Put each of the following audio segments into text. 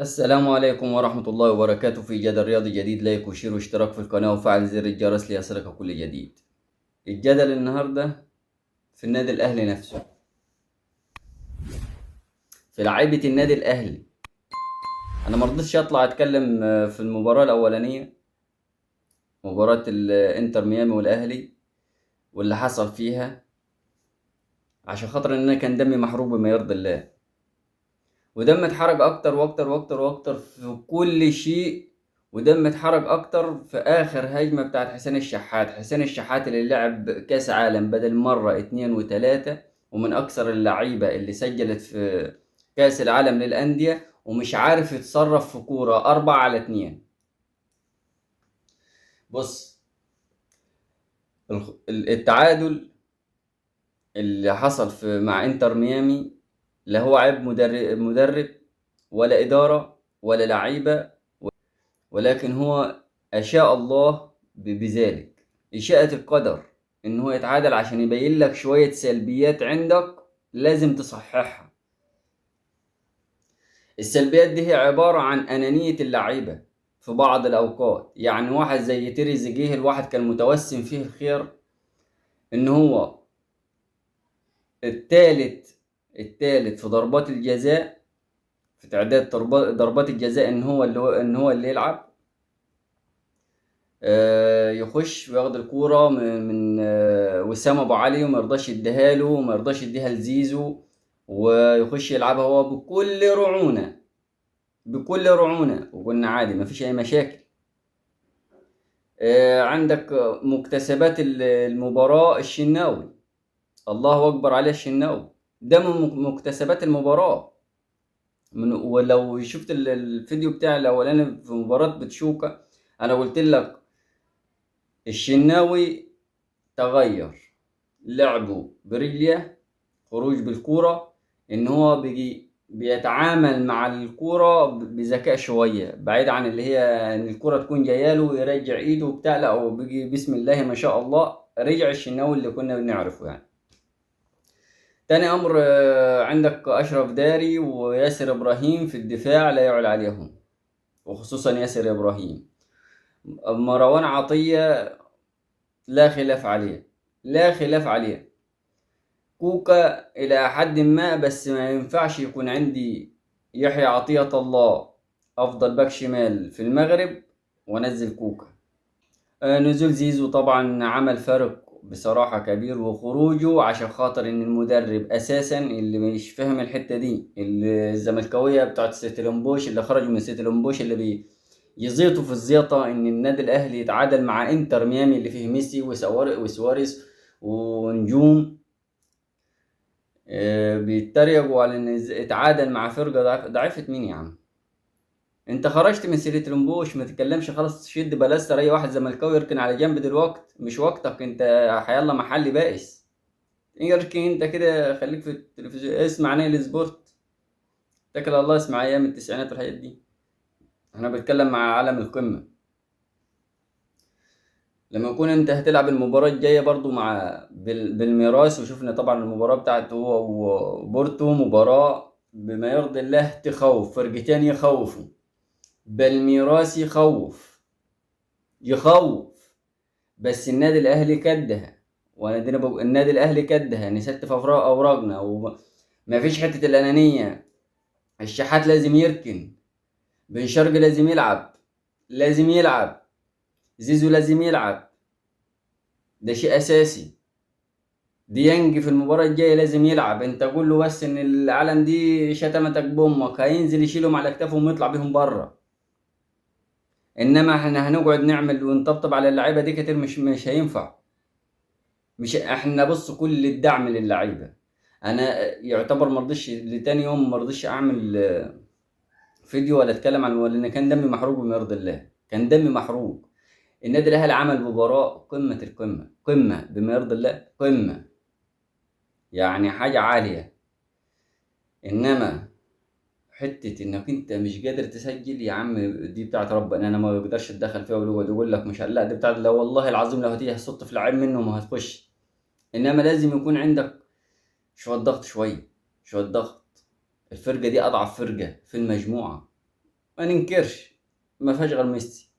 السلام عليكم ورحمة الله وبركاته. في جدل رياضي جديد، لايك وشير واشتراك في القناة وفعل زر الجرس ليصلك كل جديد. الجدل النهاردة في النادي الأهلي نفسه، في لعيبة النادي الأهلي. أنا مرضتش أطلع أتكلم في المباراة الأولانية، مباراة الإنتر ميامي والأهلي واللي حصل فيها، عشان خاطر إن أنا كان دمي محروق بما يرضي الله، ودم اتحرق اكتر واكتر واكتر واكتر في كل شيء. ودم اتحرق اكتر في اخر هجمة بتاعت حسين الشحات اللي لعب كاس عالم بدل مرة اتنين وتلاتة، ومن اكثر اللعيبة اللي سجلت في كاس العالم للاندية، ومش عارف يتصرف في كورة 4-2. بص، التعادل اللي حصل مع انتر ميامي لا هو عيب مدرب ولا إدارة ولا لعيبة، ولكن هو أشاء الله بذلك، إشاءة القدر إن هو يتعادل عشان يبين لك شوية سلبيات عندك لازم تصححها. السلبيات دي هي عبارة عن أنانية اللعيبة في بعض الأوقات. يعني واحد زي تريزيجيه، الواحد كان متوسم فيه الخير إن هو التالت في ضربات الجزاء، في تعداد ضربات الجزاء، إن هو اللي يلعب، يخش وياخد الكورة من وسام أبو علي، وما يرضاش يديها له وما يرضاش يديها لزيزو، ويخش يلعبها هو بكل رعونة، بكل رعونة، وقلنا عادي مفيش أي مشاكل. عندك مكتسبات المباراة الشناوي، الله أكبر عليه الشناوي، ده من مكتسبات المباراة. ولو شفت الفيديو بتاع الأولاني في مباراة بتشوكا، أنا قلت لك الشناوي تغير لعبه برجله، خروج بالكورة، ان هو بيجي بيتعامل مع الكورة بذكاء شوية، بعيد عن اللي هي ان الكورة تكون جاية له يرجع ايده وبتاع، لا هو بيجي بسم الله ما شاء الله، رجع الشناوي اللي كنا بنعرفه يعني. تاني امر، عندك اشرف داري وياسر ابراهيم في الدفاع لا يعلى عليهم، وخصوصا ياسر ابراهيم. مروان عطية لا خلاف عليه، لا خلاف عليه. كوكا إلى حد ما، بس ما ينفعش يكون عندي يحيى عطية الله أفضل باك شمال في المغرب وأنزل كوكا. نزول زيزو طبعا عمل فرق بصراحة كبير، وخروجه عشان خاطر إن المدرب أساسا اللي مش فاهم الحتة دي، اللي الزملكاوية بتاعت ستيلنبوش اللي خرجوا من ستيلنبوش اللي يزيطوا في الزيطة إن النادي الأهلي يتعادل مع إنتر ميامي اللي فيه ميسي وسواريز ونجوم. بيتريقوا على ان اتعادل مع فرقه ضعيفه. مين يا عم؟ انت خرجت من سيرة لمبوش، ما تتكلمش خلاص، شد بلاستر، اي واحد زملكاوي يركن على جنب دلوقت، مش وقتك انت. حيالله محلي بائس، يركن انت كده، خليك في التلفزيون، اسمع نيل سبورت، اتكل على الله، اسمع ايام التسعينات والحاجات دي. احنا بنتكلم مع عالم القمه. لما يكون انت هتلعب المباراة الجاية برضو مع بالميراس، وشفنا طبعا المباراة بتاعته هو وبورتو، مباراة بما يرضي الله تخوف، فرقتين يخوفوا. بالميراس يخوف، بس النادي الاهلي كدها، النادي الاهلي كدها، نستف اوراقنا، وما فيش حتة الانانية. الشحات لازم يركن، بن شرقي لازم يلعب، لازم يلعب، زيزو لازم يلعب، ده شيء اساسي. ديانج في المباراة الجاية لازم يلعب. انت قول له بس ان العالم دي شتمتك بامك، هينزل يشيلهم على كتافهم ويطلع بيهم بره. انما احنا هنقعد نعمل ونطبطب على اللعيبة دي كتير، مش هينفع. مش احنا بص كل الدعم للعيبة. انا يعتبر مرضيش لتاني يوم، مرضيش اعمل فيديو ولا اتكلم عن، لان كان دمي محروق بما يرضي الله، كان دمي محروق. النادي الاهلي عمل مباراة قمة القمة، قمة بما يرضي الله، قمة يعني حاجة عالية. انما حتة انك انت مش قادر تسجل يا عم، دي بتاعت ربنا، انا ما بقدرش اتدخل فيها، ويقعد يقول لك مش، لا دي بتاعت، لا والله العظيم لو هتيجي هتصط في لعيب منه ما هتخش. انما لازم يكون عندك شوية ضغط، شوية ضغط. الفرقة دي اضعف فرقة في المجموعة، ما ننكرش، ما فيهاش غير ميسي،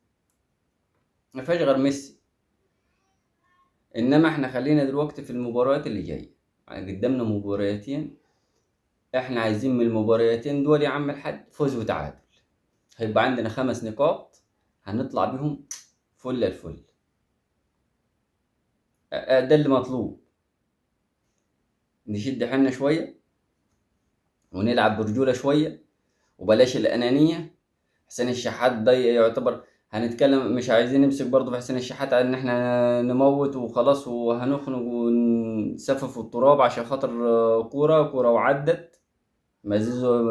ما فيهاش غير ميسي. انما احنا خلينا دلوقتي في المباريات اللي جايه، يعني قدامنا مباريتين، احنا عايزين من المباريتين دول يا عم الحاج فوز وتعادل. هيبقى عندنا 5 نقاط هنطلع بيهم فل الفل. ده اللي مطلوب. نشد حيلنا شويه ونلعب برجوله شويه، وبلاش الانانيه. حسين الشحات ده يعتبر، هنتكلم مش عايزين نمسك برضه في حسين الشحات على ان احنا نموت وخلاص وهنخنق ونسفف التراب عشان خاطر كورة وعدت. مازيزو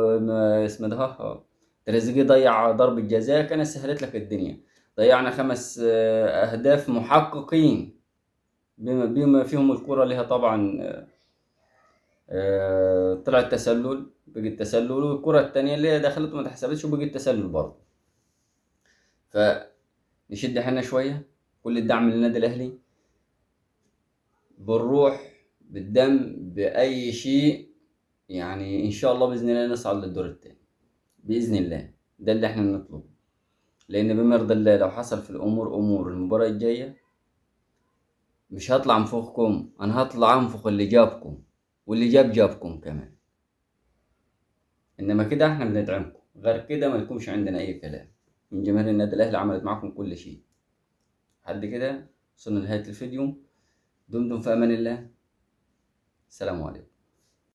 اسمه ده تريزيجيه ضيع ضربة جزاء كانت سهلت لك الدنيا. ضيعنا 5 أهداف محققين، بما فيهم الكرة اللي هي طبعا طلعت تسلل، بقت تسلل، والكرة التانية اللي هي دخلت وما اتحسبتش وبقت تسلل برضه. فنشد حيلنا شوية، كل الدعم للنادي الأهلي، بالروح بالدم بأي شيء. يعني إن شاء الله بإذن الله نصعد للدور التاني بإذن الله. ده اللي احنا نطلبه، لأن بما يرضي الله لو حصل في الأمور أمور المباراة الجاية، مش هطلع انفخكم، أنا هطلع أنفخ اللي جابكم، واللي جابكم كمان. إنما كده احنا بندعمكم، غير كده ما يكونش عندنا أي كلام. من جماهير النادي الأهلي عملت معكم كل شيء. لحد كده وصلنا لنهاية الفيديو. دمتم في أمان الله. السلام عليكم.